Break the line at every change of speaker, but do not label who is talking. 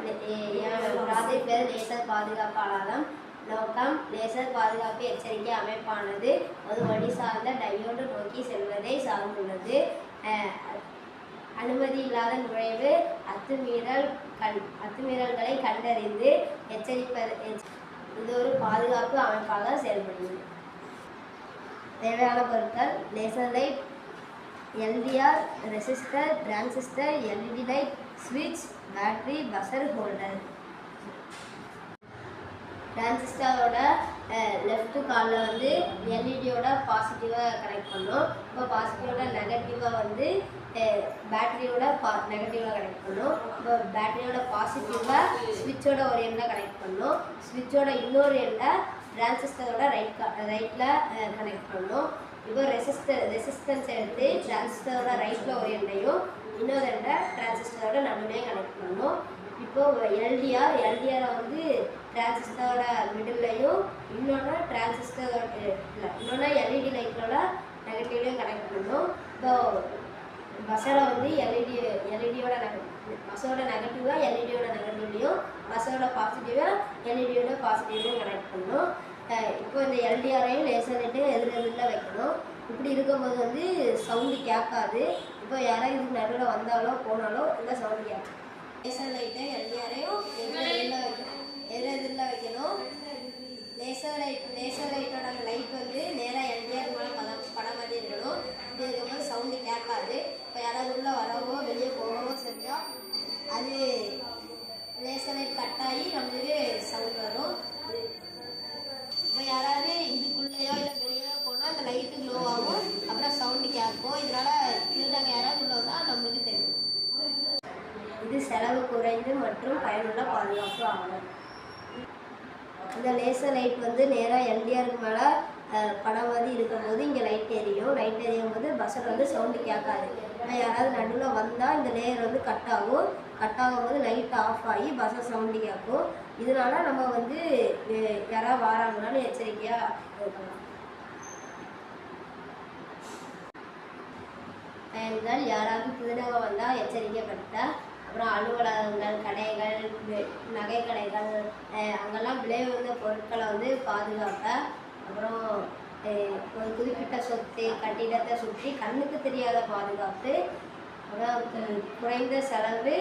என் project பேர் laser பாதுகாப்பு alarm. நோக்கம் லேசர் பாதுகாப்பு எச்சரிக்கை அமைப்பானது ஒரு வழி சார்ந்த டையோடு நோக்கி செல்வதை சார்ந்துள்ளது. அனுமதி இல்லாத நுழைவு அத்துமீறல்களை கண்டறிந்து எச்சரிப்பது. இது ஒரு பாதுகாப்பு அமைப்பாக செயல்படுகிறது. தேவையான பொருட்கள்: laser light, LDR, resistor, transistor, LED light, ஸ்விட்ச், பேட்டரி, பஸர், ஹோல்டர். டிரான்சிஸ்டரோட லெஃப்ட் காலில் வந்து எல்இடியோட பாசிட்டிவாக கனெக்ட் பண்ணோம். இப்போ பாசிட்டிவோட நெகட்டிவாக வந்து பேட்டரியோட நெகட்டிவாக கனெக்ட் பண்ணோம். இப்போ பேட்டரியோட பாசிட்டிவாக ஸ்விட்சோட ஒரு எண்டில் கனெக்ட் பண்ணோம். ஸ்விட்சோட இன்னொரு எண்டில் டிரான்சிஸ்டரோட ரைட்டில் கனெக்ட் பண்ணோம். இப்போ ரெசிஸ்டன்ஸ் எடுத்து டிரான்சிஸ்டரோட ரைட்டில் ஒரு எண்டையும் இன்னொரு எண்டை டிரான்சிஸ்டரோட நடுவுலையும் கனெக்ட் பண்ணோம். இப்போது எல்டிஆரை வந்து டிரான்சிஸ்டரோட மிடில்லையும் இன்னொன்று இன்னொன்று LED லைட்டோட நெகட்டிவ்லையும் கனெக்ட் பண்ணோம். இப்போ பஸ்ஸரை வந்து எல்இடியோட பஸ்ஸோட நெகட்டிவாக எல்இடியோட நெகட்டிவ்லையும் பஸ்ஸோட பாசிட்டிவாக எல்இடியோட பாசிட்டிவ்லையும் கனெக்ட் பண்ணோம். இப்போ இந்த எல்டிஆரையும் லேசர் லைட்டையும் எதிரில் வைக்கணும். இப்படி இருக்கும்போது வந்து சவுண்டு கேட்காது. இப்போ யாராவது இதுக்கு நடுவில் வந்தாலோ போனாலோ இந்த சவுண்டு கேட்கும். லேசர் லைட்டை எல்டிஆரையும் எதிரில் வைக்கணும். லேசர் லைட்டோட லைட் வந்து நேராக எல்டிஆர் மேலே படம் மாதிரி இருக்கணும். இப்படி இருக்கும்போது சவுண்டு கேட்காது. இப்போ யாராவது உள்ளே வரவோ வெளியே போகவோ செஞ்சால் அது லேசர் லைட் கட் ஆகி நம்மளுக்கு சவுண்ட் வரும். இப்போ யாராவது இதுக்குள்ளேயோ இல்லை வெளியோ போனால் அந்த லைட்டு க்ளோ ஆகும். அப்புறம் சவுண்டு கேட்கும். இதனால் திருடங்க யாராவது உள்ள வந்தால் நம்மளுக்கு தெரியும். இது செலவு குறைந்து மற்றும் பயனுள்ள பாதுகாப்பு ஆகும். இந்த லேசர் லைட் வந்து நேராக எல்டிஆருக்கு மேலே படம் மாதிரி இருக்கும்போது இங்கே லைட் எரியும் போது பஸ்ஸில் வந்து சவுண்டு கேட்காது. யாராவது நடுவில் வந்தால் இந்த லேயர் வந்து கட் ஆகும்போது லைட் ஆஃப் ஆகி பஸ்ஸை சவுண்டு கேட்கும். இதனால் நம்ம வந்து யாராவது வாராங்கனாலும் எச்சரிக்கையாக இருக்கணும். பயன்கள்: யாராவது திருடங்க வந்தால் எச்சரிக்கைப்படுத்த. அப்புறம் அலுவலகங்கள், கடைகள், நகை கடைகள் அங்கெல்லாம் விலை உயர்ந்த பொருட்களை வந்து பாதுகாக்க. அப்புறம் ஒரு குறிப்பிட்ட சொத்து கட்டிடத்தை சுற்றி கண்ணுக்கு தெரியாத பாதுகாப்பு. அப்புறம் குறைந்த செலவு